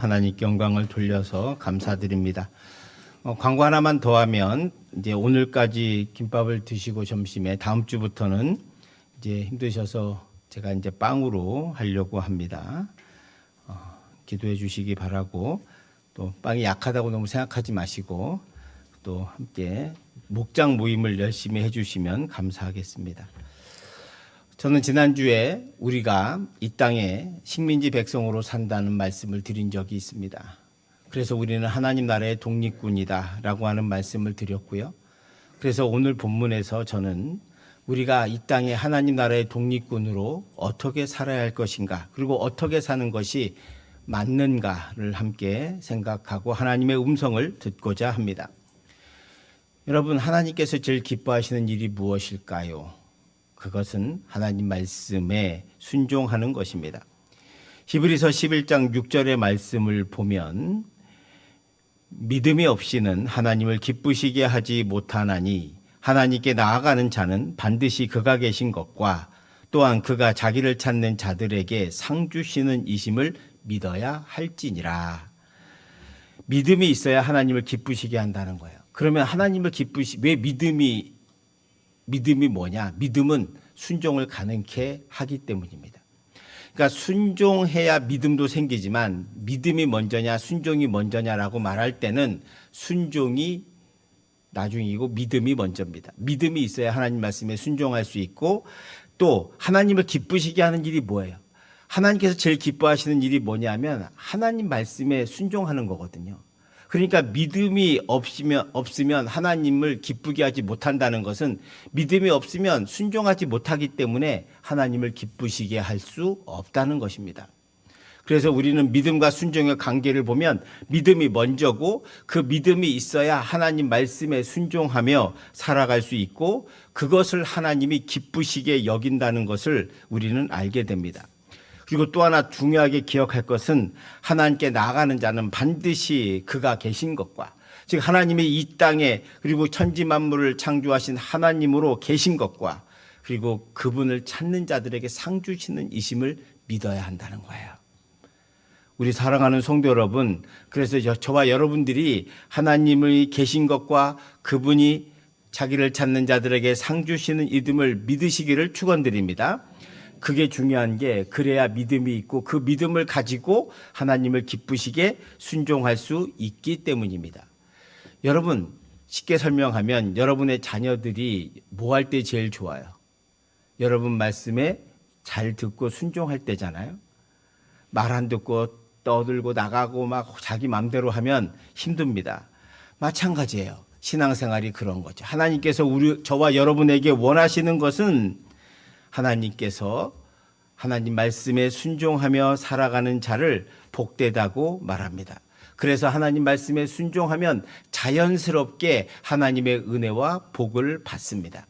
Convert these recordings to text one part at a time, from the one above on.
하나님께 영광을 돌려서 감사드립니다. 광고 하나만 더 하면 이제 오늘까지 김밥을 드시고 점심에 다음 주부터는 이제 힘드셔서 제가 이제 빵으로 하려고 합니다. 기도해 주시기 바라고, 또 빵이 약하다고 너무 생각하지 마시고 또 함께 목장 모임을 열심히 해주시면 감사하겠습니다. 저는 지난주에 우리가 이 땅에 식민지 백성으로 산다는 말씀을 드린 적이 있습니다. 그래서 우리는 하나님 나라의 독립군이다 라고 하는 말씀을 드렸고요. 그래서 오늘 본문에서 저는 우리가 이 땅에 하나님 나라의 독립군으로 어떻게 살아야 할 것인가, 그리고 어떻게 사는 것이 맞는가를 함께 생각하고 하나님의 음성을 듣고자 합니다. 여러분, 하나님께서 제일 기뻐하시는 일이 무엇일까요? 그것은 하나님 말씀에 순종하는 것입니다. 히브리서 11장 6절의 말씀을 보면 믿음이 없이는 하나님을 기쁘시게 하지 못하나니 하나님께 나아가는 자는 반드시 그가 계신 것과 또한 그가 자기를 찾는 자들에게 상 주시는 이심을 믿어야 할지니라. 믿음이 있어야 하나님을 기쁘시게 한다는 거예요. 그러면 하나님을 왜 믿음이 뭐냐? 믿음은 순종을 가능케 하기 때문입니다. 그러니까 순종해야 믿음도 생기지만 믿음이 먼저냐 순종이 먼저냐라고 말할 때는 순종이 나중이고 믿음이 먼저입니다. 믿음이 있어야 하나님 말씀에 순종할 수 있고, 또 하나님을 기쁘시게 하는 일이 뭐예요? 하나님께서 제일 기뻐하시는 일이 뭐냐면 하나님 말씀에 순종하는 거거든요. 그러니까 믿음이 없으면 하나님을 기쁘게 하지 못한다는 것은 믿음이 없으면 순종하지 못하기 때문에 하나님을 기쁘시게 할 수 없다는 것입니다. 그래서 우리는 믿음과 순종의 관계를 보면 믿음이 먼저고, 그 믿음이 있어야 하나님 말씀에 순종하며 살아갈 수 있고, 그것을 하나님이 기쁘시게 여긴다는 것을 우리는 알게 됩니다. 그리고 또 하나 중요하게 기억할 것은 하나님께 나아가는 자는 반드시 그가 계신 것과, 즉 하나님이 이 땅에 그리고 천지 만물을 창조하신 하나님으로 계신 것과, 그리고 그분을 찾는 자들에게 상 주시는 이심을 믿어야 한다는 거예요. 우리 사랑하는 성도 여러분, 그래서 저와 여러분들이 하나님이 계신 것과 그분이 자기를 찾는 자들에게 상 주시는 이름을 믿으시기를 축원드립니다. 그게 중요한 게, 그래야 믿음이 있고 그 믿음을 가지고 하나님을 기쁘시게 순종할 수 있기 때문입니다. 여러분, 쉽게 설명하면 여러분의 자녀들이 뭐 할 때 제일 좋아요? 여러분 말씀에 잘 듣고 순종할 때잖아요. 말 안 듣고 떠들고 나가고 막 자기 마음대로 하면 힘듭니다. 마찬가지예요. 신앙생활이 그런 거죠. 하나님께서 저와 여러분에게 원하시는 것은 하나님께서 하나님 말씀에 순종하며 살아가는 자를 복되다고 말합니다. 그래서 하나님 말씀에 순종하면 자연스럽게 하나님의 은혜와 복을 받습니다.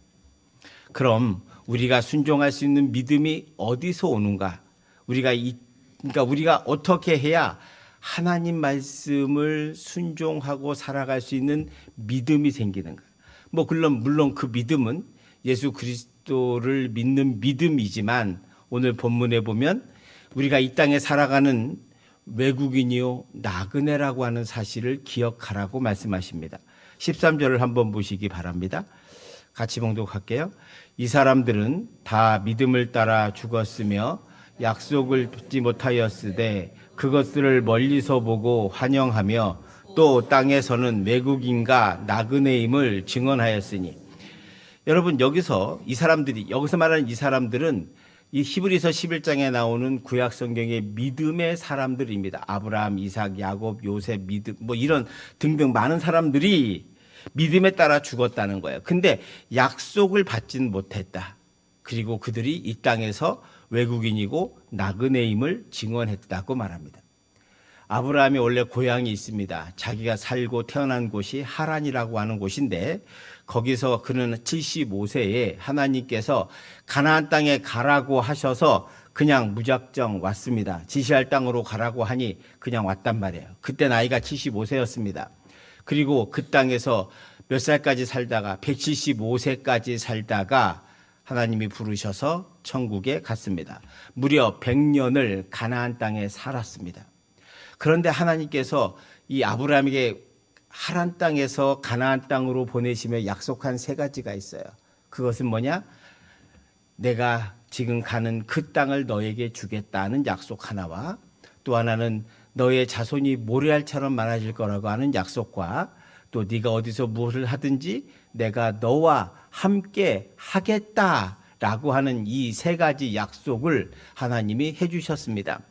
그럼 우리가 순종할 수 있는 믿음이 어디서 오는가? 그러니까 우리가 어떻게 해야 하나님 말씀을 순종하고 살아갈 수 있는 믿음이 생기는가? 물론 그 믿음은 예수 그리스도를 믿는 믿음이지만, 오늘 본문에 보면 우리가 이 땅에 살아가는 외국인이요 나그네라고 하는 사실을 기억하라고 말씀하십니다. 13절을 한번 보시기 바랍니다. 같이 봉독할게요. 이 사람들은 다 믿음을 따라 죽었으며 약속을 받지 못하였으되 그것들을 멀리서 보고 환영하며 또 땅에서는 외국인과 나그네임을 증언하였으니. 여러분, 여기서 말하는 이 사람들은 이 히브리서 11장에 나오는 구약 성경의 믿음의 사람들입니다. 아브라함, 이삭, 야곱, 요셉, 믿음, 이런 등등 많은 사람들이 믿음에 따라 죽었다는 거예요. 근데 약속을 받진 못했다. 그리고 그들이 이 땅에서 외국인이고 나그네임을 증언했다고 말합니다. 아브라함이 원래 고향이 있습니다. 자기가 살고 태어난 곳이 하란이라고 하는 곳인데, 거기서 그는 75세에 하나님께서 가나안 땅에 가라고 하셔서 그냥 무작정 왔습니다. 지시할 땅으로 가라고 하니 그냥 왔단 말이에요. 그때 나이가 75세였습니다. 그리고 그 땅에서 몇 살까지 살다가 175세까지 살다가 하나님이 부르셔서 천국에 갔습니다. 무려 100년을 가나안 땅에 살았습니다. 그런데 하나님께서 이 아브라함에게 하란 땅에서 가나안 땅으로 보내시며 약속한 세 가지가 있어요. 그것은 뭐냐? 내가 지금 가는 그 땅을 너에게 주겠다는 약속 하나와, 또 하나는 너의 자손이 모래알처럼 많아질 거라고 하는 약속과, 또 네가 어디서 무엇을 하든지 내가 너와 함께 하겠다라고 하는 이 세 가지 약속을 하나님이 해주셨습니다.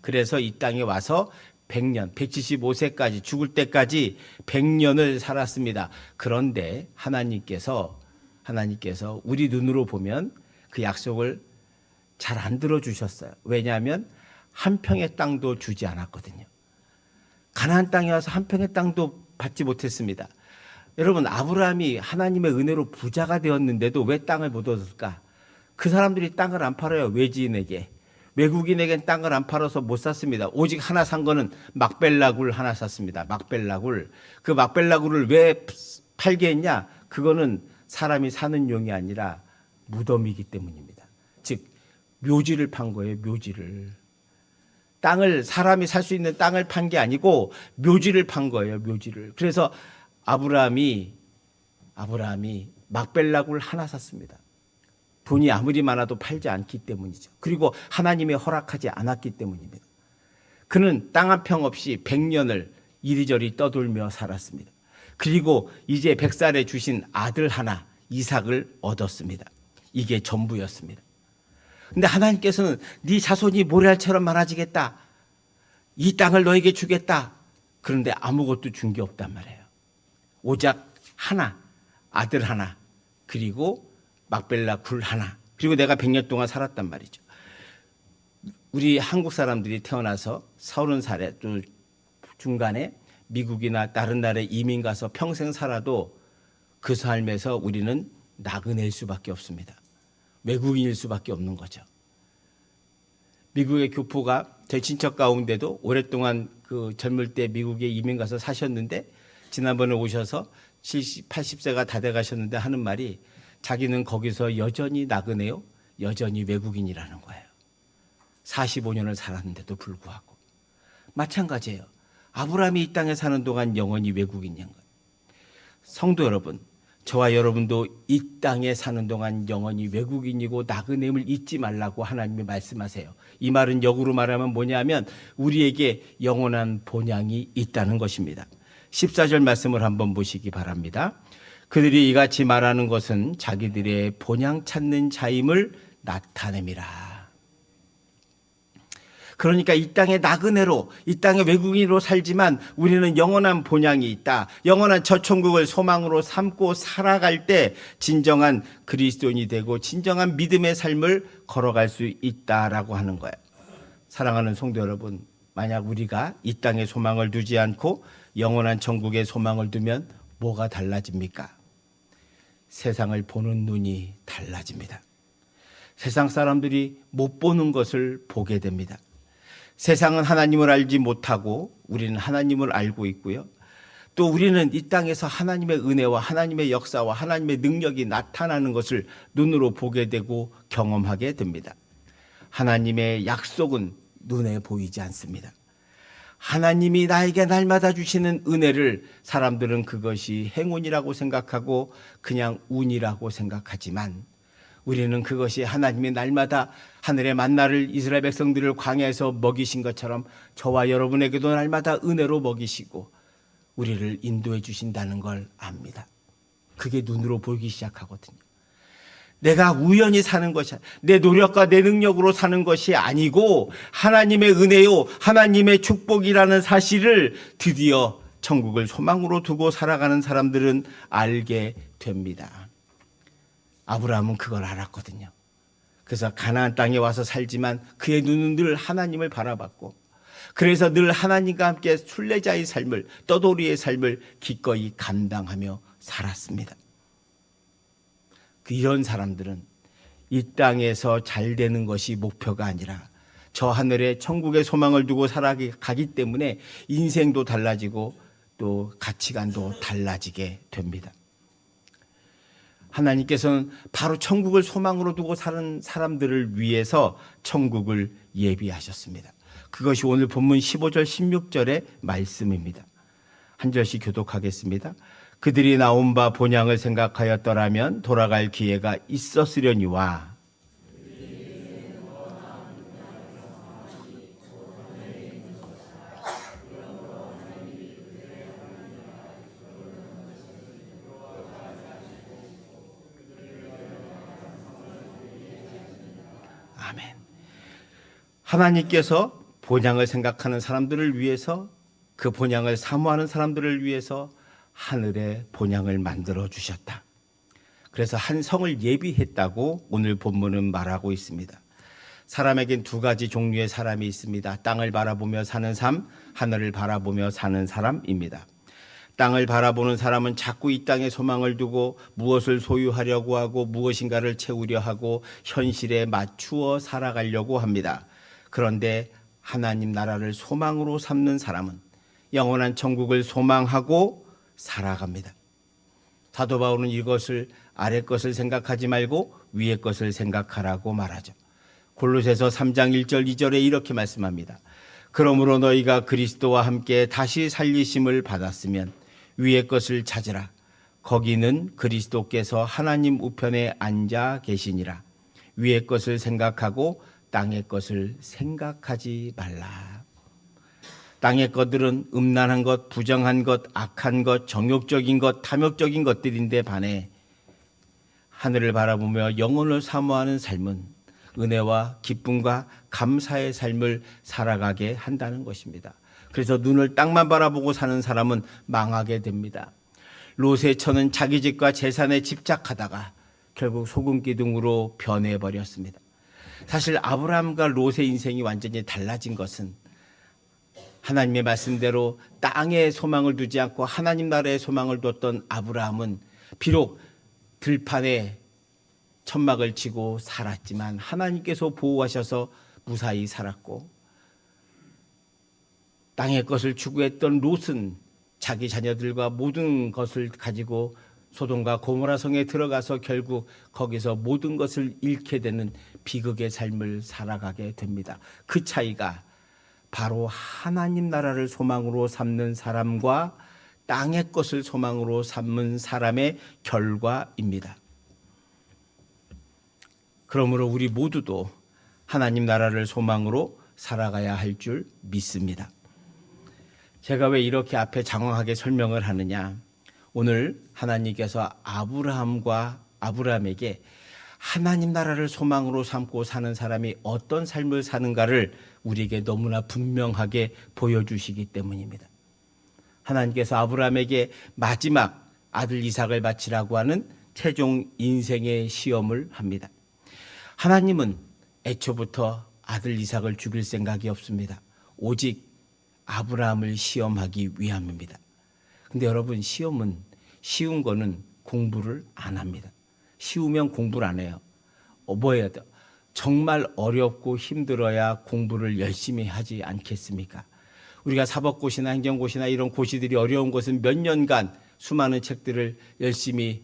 그래서 이 땅에 와서 100년, 175세까지 죽을 때까지 100년을 살았습니다. 그런데 하나님께서 우리 눈으로 보면 그 약속을 잘 안 들어주셨어요. 왜냐하면 한 평의 땅도 주지 않았거든요. 가나안 땅에 와서 한 평의 땅도 받지 못했습니다. 여러분, 아브라함이 하나님의 은혜로 부자가 되었는데도 왜 땅을 못 얻었을까? 그 사람들이 땅을 안 팔아요. 외지인에게. 외국인에겐 땅을 안 팔아서 못 샀습니다. 오직 하나 산 거는 막벨라굴 하나 샀습니다. 막벨라굴. 그 막벨라굴을 왜 팔게 했냐? 그거는 사람이 사는 용이 아니라 무덤이기 때문입니다. 즉 묘지를 판 거예요. 묘지를. 땅을, 사람이 살 수 있는 땅을 판 게 아니고 묘지를 판 거예요. 묘지를. 그래서 아브라함이 막벨라굴 하나 샀습니다. 돈이 아무리 많아도 팔지 않기 때문이죠. 그리고 하나님이 허락하지 않았기 때문입니다. 그는 땅 한 평 없이 100년을 이리저리 떠돌며 살았습니다. 그리고 이제 100살에 주신 아들 하나, 이삭을 얻었습니다. 이게 전부였습니다. 근데 하나님께서는 네 자손이 모래알처럼 많아지겠다. 이 땅을 너에게 주겠다. 그런데 아무것도 준 게 없단 말이에요. 오직 하나, 아들 하나, 그리고 막벨라 굴 하나, 그리고 내가 100년 동안 살았단 말이죠. 우리 한국 사람들이 태어나서 30살에 또 중간에 미국이나 다른 나라에 이민 가서 평생 살아도 그 삶에서 우리는 나그네일 수밖에 없습니다. 외국인일 수밖에 없는 거죠. 미국의 교포가 제 친척 가운데도 오랫동안 그 젊을 때 미국에 이민 가서 사셨는데 지난번에 오셔서 70, 80세가 다 돼 가셨는데 하는 말이 자기는 거기서 여전히 나그네요. 여전히 외국인이라는 거예요. 45년을 살았는데도 불구하고. 마찬가지예요. 아브라함이 이 땅에 사는 동안 영원히 외국인인 거예요. 성도 여러분, 저와 여러분도 이 땅에 사는 동안 영원히 외국인이고 나그네임을 잊지 말라고 하나님이 말씀하세요. 이 말은 역으로 말하면 뭐냐면 우리에게 영원한 본향이 있다는 것입니다. 14절 말씀을 한번 보시기 바랍니다. 그들이 이같이 말하는 것은 자기들의 본향 찾는 자임을 나타냅니다. 그러니까 이 땅의 나그네로, 이 땅의 외국인으로 살지만 우리는 영원한 본향이 있다. 영원한 저 천국을 소망으로 삼고 살아갈 때 진정한 그리스도인이 되고 진정한 믿음의 삶을 걸어갈 수 있다라고 하는 거예요. 사랑하는 성도 여러분, 만약 우리가 이 땅에 소망을 두지 않고 영원한 천국에 소망을 두면 뭐가 달라집니까? 세상을 보는 눈이 달라집니다. 세상 사람들이 못 보는 것을 보게 됩니다. 세상은 하나님을 알지 못하고 우리는 하나님을 알고 있고요. 또 우리는 이 땅에서 하나님의 은혜와 하나님의 역사와 하나님의 능력이 나타나는 것을 눈으로 보게 되고 경험하게 됩니다. 하나님의 약속은 눈에 보이지 않습니다. 하나님이 나에게 날마다 주시는 은혜를 사람들은 그것이 행운이라고 생각하고 그냥 운이라고 생각하지만 우리는 그것이 하나님이 날마다 하늘의 만나를 이스라엘 백성들을 광야에서 먹이신 것처럼 저와 여러분에게도 날마다 은혜로 먹이시고 우리를 인도해 주신다는 걸 압니다. 그게 눈으로 보이기 시작하거든요. 내가 우연히 사는 것이, 내 노력과 내 능력으로 사는 것이 아니고 하나님의 은혜요, 하나님의 축복이라는 사실을 드디어 천국을 소망으로 두고 살아가는 사람들은 알게 됩니다. 아브라함은 그걸 알았거든요. 그래서 가나안 땅에 와서 살지만 그의 눈은 늘 하나님을 바라봤고 그래서 늘 하나님과 함께 순례자의 삶을, 떠돌이의 삶을 기꺼이 감당하며 살았습니다. 이런 사람들은 이 땅에서 잘 되는 것이 목표가 아니라 저 하늘에 천국의 소망을 두고 살아가기 때문에 인생도 달라지고 또 가치관도 달라지게 됩니다. 하나님께서는 바로 천국을 소망으로 두고 사는 사람들을 위해서 천국을 예비하셨습니다. 그것이 오늘 본문 15절 16절의 말씀입니다. 한 절씩 교독하겠습니다. 그들이 나온 바 본향을 생각하였더라면 돌아갈 기회가 있었으려니와. 아멘. 하나님께서 본향을 생각하는 사람들을 위해서, 그 본향을 사모하는 사람들을 위해서 하늘의 본향을 만들어 주셨다. 그래서 한 성을 예비했다고 오늘 본문은 말하고 있습니다. 사람에겐 두 가지 종류의 사람이 있습니다. 땅을 바라보며 사는 삶, 하늘을 바라보며 사는 사람입니다. 땅을 바라보는 사람은 자꾸 이 땅에 소망을 두고 무엇을 소유하려고 하고 무엇인가를 채우려 하고 현실에 맞추어 살아가려고 합니다. 그런데 하나님 나라를 소망으로 삼는 사람은 영원한 천국을 소망하고 살아갑니다. 사도 바울은 이것을 아래 것을 생각하지 말고 위의 것을 생각하라고 말하죠. 골로새서 3장 1절 2절에 이렇게 말씀합니다. 그러므로 너희가 그리스도와 함께 다시 살리심을 받았으면 위의 것을 찾으라. 거기는 그리스도께서 하나님 우편에 앉아 계시니라. 위의 것을 생각하고 땅의 것을 생각하지 말라. 땅의 것들은 음란한 것, 부정한 것, 악한 것, 정욕적인 것, 탐욕적인 것들인데 반해 하늘을 바라보며 영혼을 사모하는 삶은 은혜와 기쁨과 감사의 삶을 살아가게 한다는 것입니다. 그래서 눈을 땅만 바라보고 사는 사람은 망하게 됩니다. 롯의 처는 자기 집과 재산에 집착하다가 결국 소금기둥으로 변해버렸습니다. 사실 아브라함과 롯의 인생이 완전히 달라진 것은 하나님의 말씀대로 땅에 소망을 두지 않고 하나님 나라에 소망을 뒀던 아브라함은 비록 들판에 천막을 치고 살았지만 하나님께서 보호하셔서 무사히 살았고, 땅의 것을 추구했던 롯은 자기 자녀들과 모든 것을 가지고 소돔과 고모라 성에 들어가서 결국 거기서 모든 것을 잃게 되는 비극의 삶을 살아가게 됩니다. 그 차이가 바로 하나님 나라를 소망으로 삼는 사람과 땅의 것을 소망으로 삼는 사람의 결과입니다. 그러므로 우리 모두도 하나님 나라를 소망으로 살아가야 할 줄 믿습니다. 제가 왜 이렇게 앞에 장황하게 설명을 하느냐? 오늘 하나님께서 아브라함에게 하나님 나라를 소망으로 삼고 사는 사람이 어떤 삶을 사는가를 우리에게 너무나 분명하게 보여주시기 때문입니다. 하나님께서 아브라함에게 마지막 아들 이삭을 바치라고 하는 최종 인생의 시험을 합니다. 하나님은 애초부터 아들 이삭을 죽일 생각이 없습니다. 오직 아브라함을 시험하기 위함입니다. 근데 여러분, 시험은 쉬운 거는 공부를 안 합니다. 쉬우면 공부를 안 해요. 뭐 해야 돼요? 정말 어렵고 힘들어야 공부를 열심히 하지 않겠습니까? 우리가 사법고시나 행정고시나 이런 고시들이 어려운 것은 몇 년간 수많은 책들을 열심히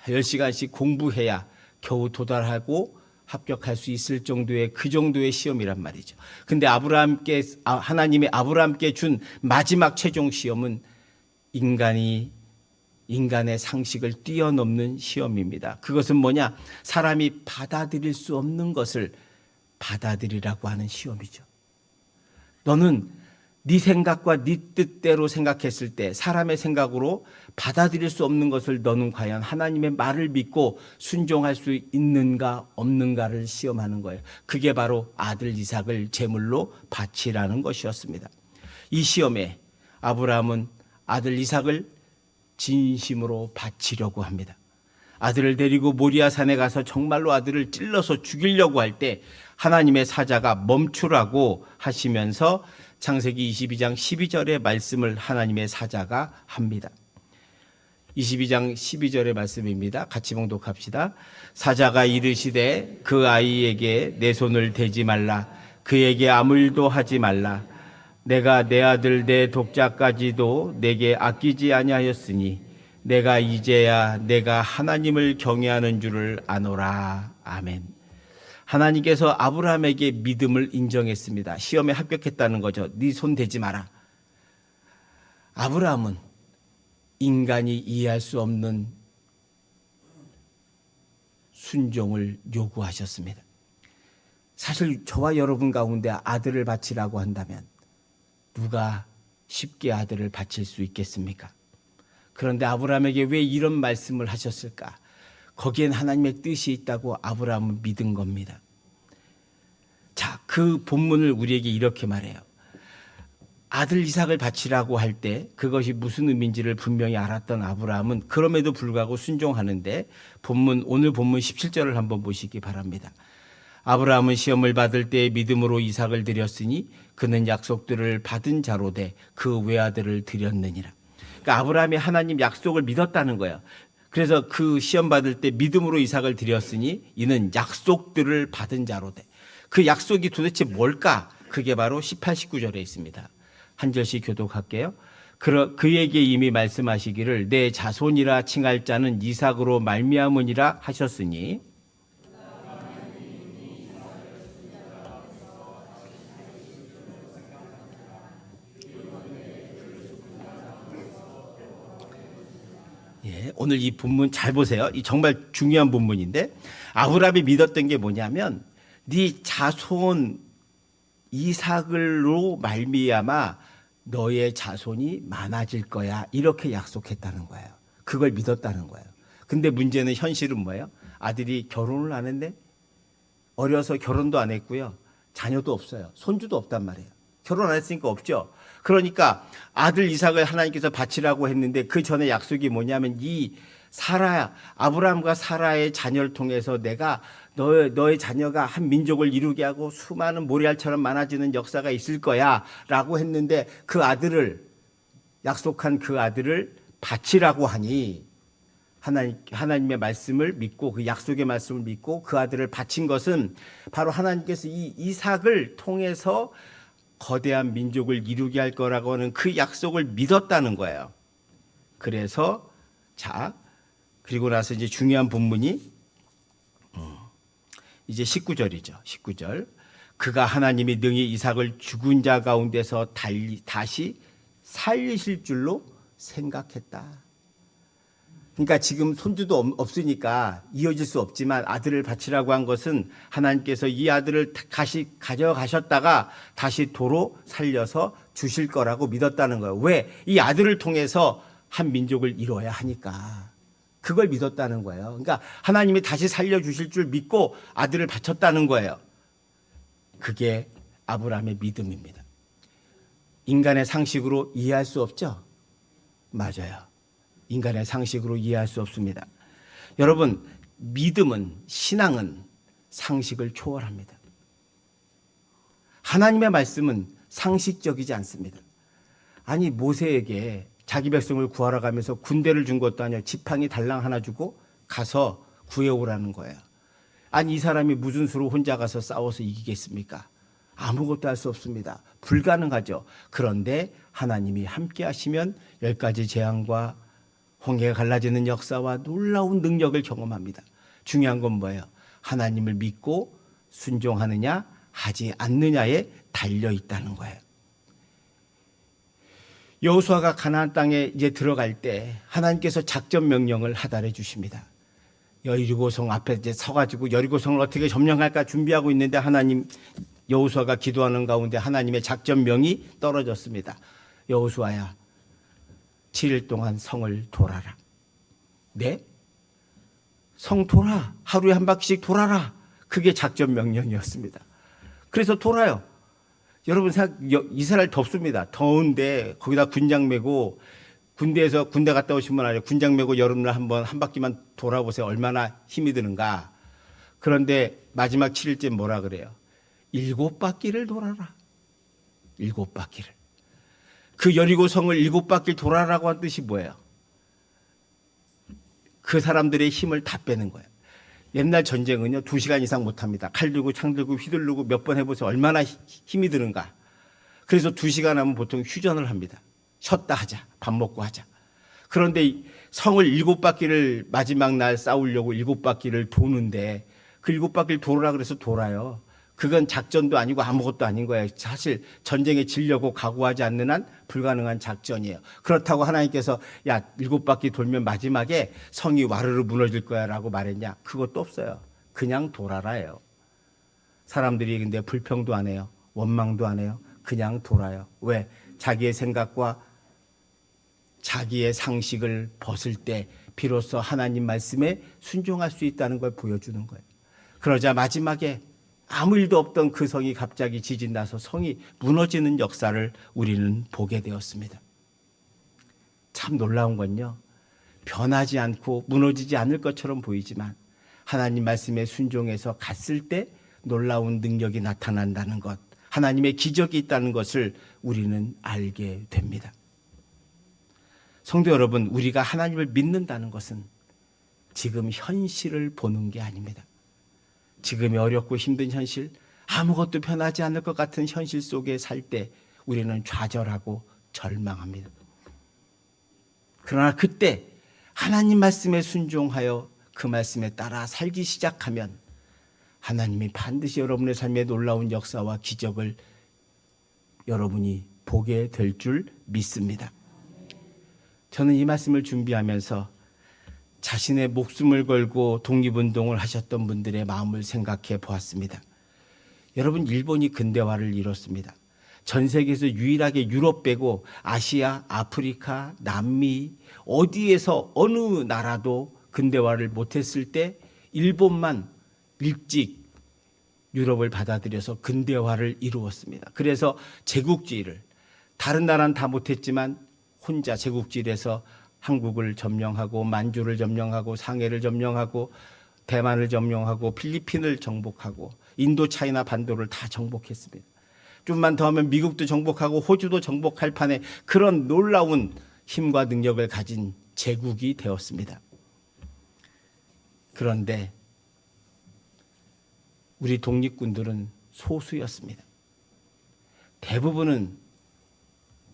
10시간씩 공부해야 겨우 도달하고 합격할 수 있을 정도의 그 정도의 시험이란 말이죠. 근데 하나님이 아브라함께 준 마지막 최종 시험은 인간의 상식을 뛰어넘는 시험입니다. 그것은 뭐냐? 사람이 받아들일 수 없는 것을 받아들이라고 하는 시험이죠. 너는 네 생각과 네 뜻대로 생각했을 때 사람의 생각으로 받아들일 수 없는 것을 너는 과연 하나님의 말을 믿고 순종할 수 있는가 없는가를 시험하는 거예요. 그게 바로 아들 이삭을 제물로 바치라는 것이었습니다. 이 시험에 아브라함은 아들 이삭을 진심으로 바치려고 합니다. 아들을 데리고 모리아 산에 가서 정말로 아들을 찔러서 죽이려고 할 때 하나님의 사자가 멈추라고 하시면서 창세기 22장 12절의 말씀을 하나님의 사자가 합니다. 22장 12절의 말씀입니다. 같이 봉독합시다. 사자가 이르시되 그 아이에게 내 손을 대지 말라. 그에게 아무 일도 하지 말라. 내가 내 아들 내 독자까지도 내게 아끼지 아니하였으니 내가 이제야 내가 하나님을 경외하는 줄을 아노라. 아멘. 하나님께서 아브라함에게 믿음을 인정했습니다. 시험에 합격했다는 거죠. 네 손 대지 마라. 아브라함은 인간이 이해할 수 없는 순종을 요구하셨습니다. 사실 저와 여러분 가운데 아들을 바치라고 한다면 누가 쉽게 아들을 바칠 수 있겠습니까? 그런데 아브라함에게 왜 이런 말씀을 하셨을까? 거기엔 하나님의 뜻이 있다고 아브라함은 믿은 겁니다. 자, 그 본문을 우리에게 이렇게 말해요. 아들 이삭을 바치라고 할 때 그것이 무슨 의미인지를 분명히 알았던 아브라함은 그럼에도 불구하고 순종하는데 오늘 본문 17절을 한번 보시기 바랍니다. 아브라함은 시험을 받을 때 믿음으로 이삭을 드렸으니 그는 약속들을 받은 자로되 그 외아들을 드렸느니라. 그러니까 아브라함이 하나님 약속을 믿었다는 거예요. 그래서 그 시험 받을 때 믿음으로 이삭을 드렸으니 이는 약속들을 받은 자로되. 그 약속이 도대체 뭘까? 그게 바로 18, 19절에 있습니다. 한 절씩 교독할게요. 그에게 이미 말씀하시기를 내 자손이라 칭할 자는 이삭으로 말미암으니라 하셨으니 오늘 이 본문 잘 보세요. 이 정말 중요한 본문인데 아브라함이 믿었던 게 뭐냐면 네 자손 이삭으로 말미암아 너의 자손이 많아질 거야. 이렇게 약속했다는 거예요. 그걸 믿었다는 거예요. 근데 문제는 현실은 뭐예요? 아들이 결혼을 안 했네? 어려서 결혼도 안 했고요. 자녀도 없어요. 손주도 없단 말이에요. 결혼 안 했으니까 없죠. 그러니까 아들 이삭을 하나님께서 바치라고 했는데 그 전에 약속이 뭐냐면 이 아브라함과 사라의 자녀를 통해서 내가 너의 자녀가 한 민족을 이루게 하고 수많은 모래알처럼 많아지는 역사가 있을 거야 라고 했는데 약속한 그 아들을 바치라고 하니 하나님의 말씀을 믿고 그 약속의 말씀을 믿고 그 아들을 바친 것은 바로 하나님께서 이 이삭을 통해서 거대한 민족을 이루게 할 거라고 하는 그 약속을 믿었다는 거예요. 그래서 그리고 나서 이제 중요한 본문이 이제 19절이죠. 19절. 그가 하나님이 능히 이삭을 죽은 자 가운데서 다시 살리실 줄로 생각했다. 그러니까 지금 손주도 없으니까 이어질 수 없지만 아들을 바치라고 한 것은 하나님께서 이 아들을 다시 가져가셨다가 다시 도로 살려서 주실 거라고 믿었다는 거예요. 왜? 이 아들을 통해서 한 민족을 이루어야 하니까. 그걸 믿었다는 거예요. 그러니까 하나님이 다시 살려주실 줄 믿고 아들을 바쳤다는 거예요. 그게 아브라함의 믿음입니다. 인간의 상식으로 이해할 수 없죠? 맞아요. 인간의 상식으로 이해할 수 없습니다. 여러분, 신앙은 상식을 초월합니다. 하나님의 말씀은 상식적이지 않습니다. 아니, 모세에게 자기 백성을 구하러 가면서 군대를 준 것도 아니라 지팡이 달랑 하나 주고 가서 구해오라는 거예요. 아니, 이 사람이 무슨 수로 혼자 가서 싸워서 이기겠습니까? 아무것도 할 수 없습니다. 불가능하죠. 그런데 하나님이 함께 하시면 10가지 재앙과 홍해가 갈라지는 역사와 놀라운 능력을 경험합니다. 중요한 건 뭐예요? 하나님을 믿고 순종하느냐 하지 않느냐에 달려 있다는 거예요. 여호수아가 가나안 땅에 이제 들어갈 때 하나님께서 작전 명령을 하달해 주십니다. 여리고성 앞에 이제 서가지고 여리고성을 어떻게 점령할까 준비하고 있는데 여호수아가 기도하는 가운데 하나님의 작전명이 떨어졌습니다. 여호수아야, 7일 동안 성을 돌아라. 네? 성 돌아. 하루에 한 바퀴씩 돌아라. 그게 작전명령이었습니다. 그래서 돌아요. 여러분 이스라엘 덥습니다. 더운데 거기다 군장 메고 군대 갔다 오신 분 아니에요. 군장 메고 여름날 한 바퀴만 돌아보세요. 얼마나 힘이 드는가. 그런데 마지막 7일째 뭐라 그래요? 7바퀴를 돌아라. 7바퀴를. 그 여리고성을 7바퀴 돌아라고 한 뜻이 뭐예요? 그 사람들의 힘을 다 빼는 거예요. 옛날 전쟁은요 2시간 이상 못합니다. 칼 들고 창 들고 휘두르고 몇 번 해보세요. 얼마나 힘이 드는가. 그래서 2시간 하면 보통 휴전을 합니다. 쉬었다 하자. 밥 먹고 하자. 그런데 성을 7바퀴를 마지막 날 싸우려고 7바퀴를 도는데 그 7바퀴를 돌으라 그래서 돌아요. 그건 작전도 아니고 아무것도 아닌 거예요. 사실 전쟁에 지려고 각오하지 않는 한 불가능한 작전이에요. 그렇다고 하나님께서 야 7바퀴 돌면 마지막에 성이 와르르 무너질 거야 라고 말했냐? 그것도 없어요. 그냥 돌아라예요. 사람들이 근데 불평도 안 해요. 원망도 안 해요. 그냥 돌아요. 왜? 자기의 생각과 자기의 상식을 벗을 때 비로소 하나님 말씀에 순종할 수 있다는 걸 보여주는 거예요. 그러자 마지막에 아무 일도 없던 그 성이 갑자기 지진 나서 성이 무너지는 역사를 우리는 보게 되었습니다. 참 놀라운 건요. 변하지 않고 무너지지 않을 것처럼 보이지만 하나님 말씀에 순종해서 갔을 때 놀라운 능력이 나타난다는 것, 하나님의 기적이 있다는 것을 우리는 알게 됩니다. 성도 여러분, 우리가 하나님을 믿는다는 것은 지금 현실을 보는 게 아닙니다. 지금이 어렵고 힘든 현실, 아무것도 변하지 않을 것 같은 현실 속에 살 때 우리는 좌절하고 절망합니다. 그러나 그때 하나님 말씀에 순종하여 그 말씀에 따라 살기 시작하면 하나님이 반드시 여러분의 삶에 놀라운 역사와 기적을 여러분이 보게 될 줄 믿습니다. 저는 이 말씀을 준비하면서 자신의 목숨을 걸고 독립운동을 하셨던 분들의 마음을 생각해 보았습니다. 여러분, 일본이 근대화를 이뤘습니다. 전 세계에서 유일하게 유럽 빼고 아시아, 아프리카, 남미 어디에서 어느 나라도 근대화를 못했을 때 일본만 일찍 유럽을 받아들여서 근대화를 이루었습니다. 그래서 제국주의를 다른 나라는 다 못했지만 혼자 제국주의에서 한국을 점령하고 만주를 점령하고 상해를 점령하고 대만을 점령하고 필리핀을 정복하고 인도 차이나 반도를 다 정복했습니다. 좀만 더 하면 미국도 정복하고 호주도 정복할 판에 그런 놀라운 힘과 능력을 가진 제국이 되었습니다. 그런데 우리 독립군들은 소수였습니다. 대부분은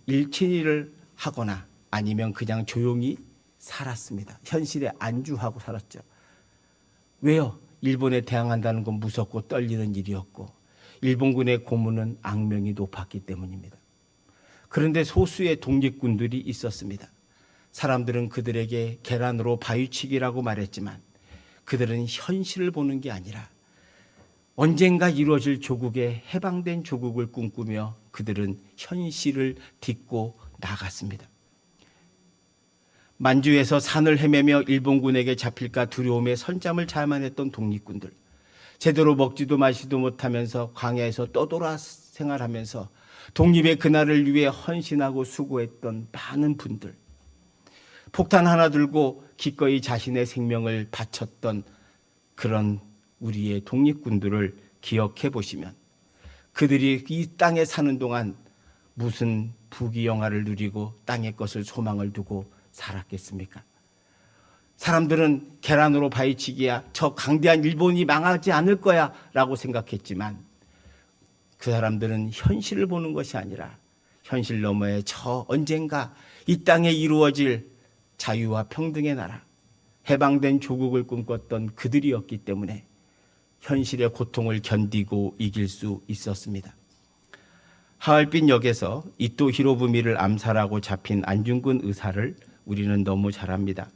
일친이를 하거나 아니면 그냥 조용히 살았습니다. 현실에 안주하고 살았죠. 왜요? 일본에 대항한다는 건 무섭고 떨리는 일이었고 일본군의 고문은 악명이 높았기 때문입니다. 그런데 소수의 독립군들이 있었습니다. 사람들은 그들에게 계란으로 바위치기라고 말했지만 그들은 현실을 보는 게 아니라 언젠가 이루어질 조국의 해방된 조국을 꿈꾸며 그들은 현실을 딛고 나갔습니다. 만주에서 산을 헤매며 일본군에게 잡힐까 두려움에 선잠을 잘만 했던 독립군들, 제대로 먹지도 마시도 못하면서 광야에서 떠돌아 생활하면서 독립의 그날을 위해 헌신하고 수고했던 많은 분들, 폭탄 하나 들고 기꺼이 자신의 생명을 바쳤던 그런 우리의 독립군들을 기억해 보시면 그들이 이 땅에 사는 동안 무슨 부귀영화를 누리고 땅의 것을 소망을 두고 살았겠습니까? 사람들은 계란으로 바위치기야 저 강대한 일본이 망하지 않을 거야 라고 생각했지만 그 사람들은 현실을 보는 것이 아니라 현실 너머에 저 언젠가 이 땅에 이루어질 자유와 평등의 나라, 해방된 조국을 꿈꿨던 그들이었기 때문에 현실의 고통을 견디고 이길 수 있었습니다. 하얼빈 역에서 이토 히로부미를 암살하고 잡힌 안중근 의사를 우리는 너무 잘 압니다.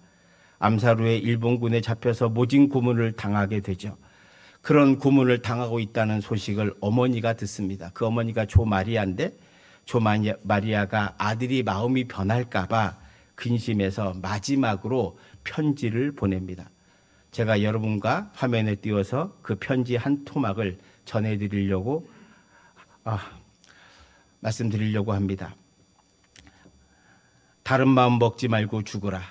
암살 후에 일본군에 잡혀서 모진 고문을 당하게 되죠. 그런 고문을 당하고 있다는 소식을 어머니가 듣습니다. 그 어머니가 조마리아인데 조마리아가 아들이 마음이 변할까 봐 근심해서 마지막으로 편지를 보냅니다. 제가 여러분과 화면에 띄워서 그 편지 한 토막을 전해드리려고 말씀드리려고 합니다. 다른 마음 먹지 말고 죽어라.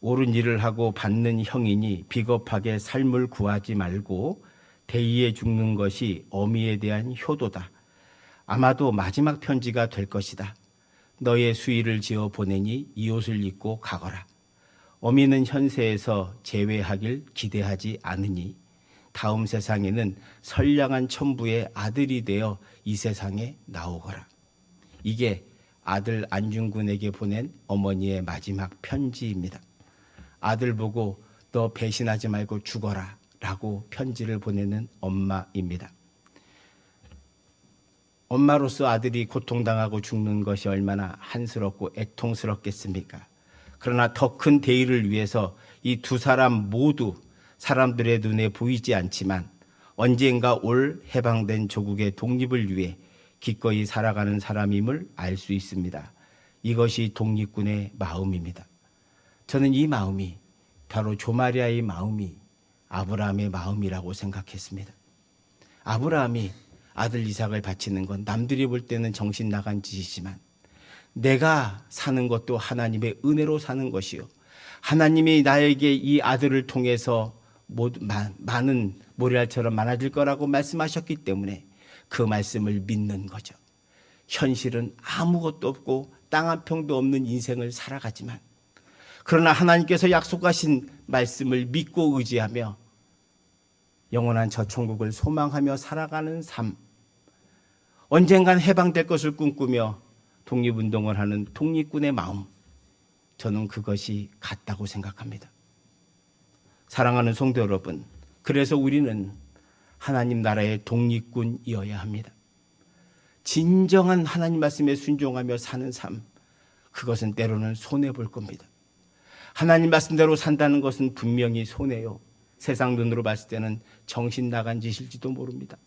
옳은 일을 하고 받는 형이니 비겁하게 삶을 구하지 말고 대의에 죽는 것이 어미에 대한 효도다. 아마도 마지막 편지가 될 것이다. 너의 수의를 지어 보내니 이 옷을 입고 가거라. 어미는 현세에서 재회하길 기대하지 않으니 다음 세상에는 선량한 천부의 아들이 되어 이 세상에 나오거라. 이게 아들 안중근에게 보낸 어머니의 마지막 편지입니다. 아들 보고 너 배신하지 말고 죽어라 라고 편지를 보내는 엄마입니다. 엄마로서 아들이 고통당하고 죽는 것이 얼마나 한스럽고 애통스럽겠습니까? 그러나 더 큰 대의를 위해서 이 두 사람 모두 사람들의 눈에 보이지 않지만 언젠가 올 해방된 조국의 독립을 위해 기꺼이 살아가는 사람임을 알 수 있습니다. 이것이 독립군의 마음입니다. 저는 이 마음이 바로 조마리아의 마음이 아브라함의 마음이라고 생각했습니다. 아브라함이 아들 이삭을 바치는 건 남들이 볼 때는 정신 나간 짓이지만 내가 사는 것도 하나님의 은혜로 사는 것이요, 하나님이 나에게 이 아들을 통해서 많은 모래알처럼 많아질 거라고 말씀하셨기 때문에 그 말씀을 믿는 거죠. 현실은 아무것도 없고 땅 한 평도 없는 인생을 살아가지만 그러나 하나님께서 약속하신 말씀을 믿고 의지하며 영원한 저 천국을 소망하며 살아가는 삶, 언젠간 해방될 것을 꿈꾸며 독립운동을 하는 독립군의 마음, 저는 그것이 같다고 생각합니다. 사랑하는 성도 여러분, 그래서 우리는 하나님 나라의 독립군이어야 합니다. 진정한 하나님 말씀에 순종하며 사는 삶, 그것은 때로는 손해볼 겁니다. 하나님 말씀대로 산다는 것은 분명히 손해요. 세상 눈으로 봤을 때는 정신 나간 짓일지도 모릅니다.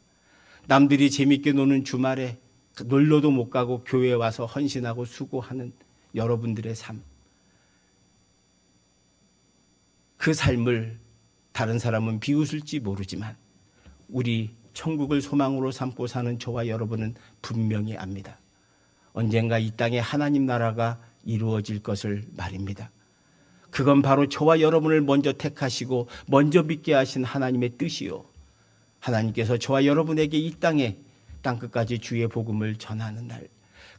남들이 재밌게 노는 주말에 놀러도 못 가고 교회에 와서 헌신하고 수고하는 여러분들의 삶, 그 삶을 다른 사람은 비웃을지 모르지만 우리 천국을 소망으로 삼고 사는 저와 여러분은 분명히 압니다. 언젠가 이 땅에 하나님 나라가 이루어질 것을 말입니다. 그건 바로 저와 여러분을 먼저 택하시고 먼저 믿게 하신 하나님의 뜻이요, 하나님께서 저와 여러분에게 이 땅에 땅끝까지 주의 복음을 전하는 날,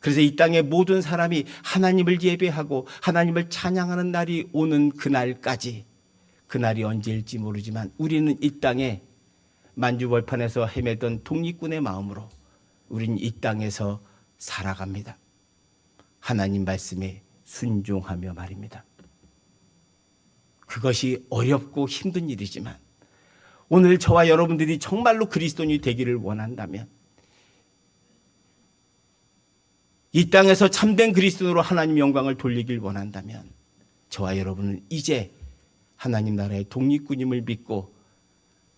그래서 이 땅의 모든 사람이 하나님을 예배하고 하나님을 찬양하는 날이 오는 그날까지, 그날이 언제일지 모르지만 우리는 이 땅에 만주벌판에서 헤매던 독립군의 마음으로 우리는 이 땅에서 살아갑니다. 하나님 말씀에 순종하며 말입니다. 그것이 어렵고 힘든 일이지만 오늘 저와 여러분들이 정말로 그리스도인이 되기를 원한다면, 이 땅에서 참된 그리스도인으로 하나님 영광을 돌리길 원한다면 저와 여러분은 이제 하나님 나라의 독립군임을 믿고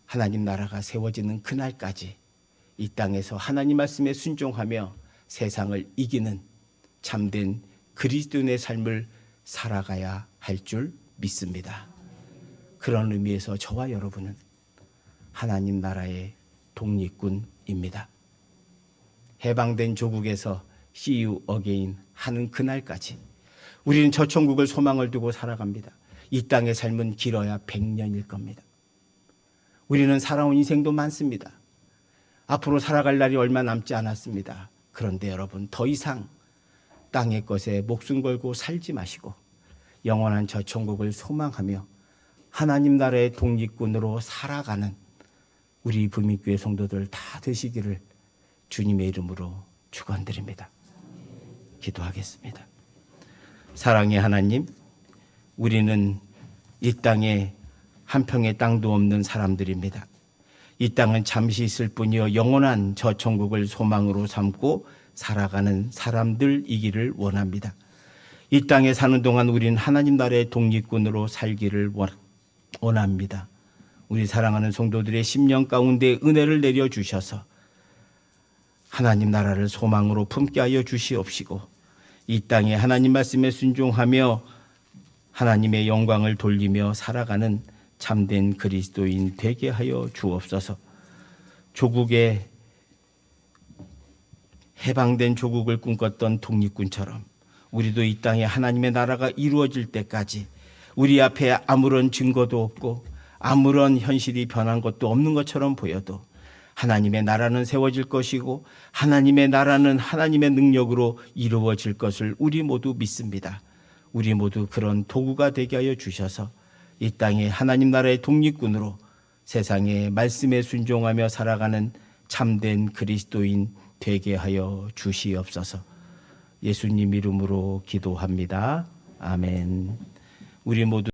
하나님 나라가 세워지는 그날까지 이 땅에서 하나님 말씀에 순종하며 세상을 이기는 참된 그리스도인의 삶을 살아가야 할 줄 믿습니다. 그런 의미에서 저와 여러분은 하나님 나라의 독립군입니다. 해방된 조국에서 See you again 하는 그날까지 우리는 저 천국을 소망을 두고 살아갑니다. 이 땅의 삶은 길어야 100년일 겁니다. 우리는 살아온 인생도 많습니다. 앞으로 살아갈 날이 얼마 남지 않았습니다. 그런데 여러분, 더 이상 땅의 것에 목숨 걸고 살지 마시고 영원한 저 천국을 소망하며 하나님 나라의 독립군으로 살아가는 우리 부민교회 성도들 다 되시기를 주님의 이름으로 축원드립니다. 기도하겠습니다. 사랑의 하나님, 우리는 이 땅에 한 평의 땅도 없는 사람들입니다. 이 땅은 잠시 있을 뿐이요 영원한 저 천국을 소망으로 삼고 살아가는 사람들이기를 원합니다. 이 땅에 사는 동안 우리는 하나님 나라의 독립군으로 살기를 원합니다. 우리 사랑하는 성도들의 심령 가운데 은혜를 내려주셔서 하나님 나라를 소망으로 품게 하여 주시옵시고 이 땅에 하나님 말씀에 순종하며 하나님의 영광을 돌리며 살아가는 참된 그리스도인 되게 하여 주옵소서. 조국에 해방된 조국을 꿈꿨던 독립군처럼 우리도 이 땅에 하나님의 나라가 이루어질 때까지 우리 앞에 아무런 증거도 없고 아무런 현실이 변한 것도 없는 것처럼 보여도 하나님의 나라는 세워질 것이고 하나님의 나라는 하나님의 능력으로 이루어질 것을 우리 모두 믿습니다. 우리 모두 그런 도구가 되게 하여 주셔서 이 땅에 하나님 나라의 독립군으로 세상의 말씀에 순종하며 살아가는 참된 그리스도인 되게 하여 주시옵소서. 예수님 이름으로 기도합니다. 아멘. 우리 모두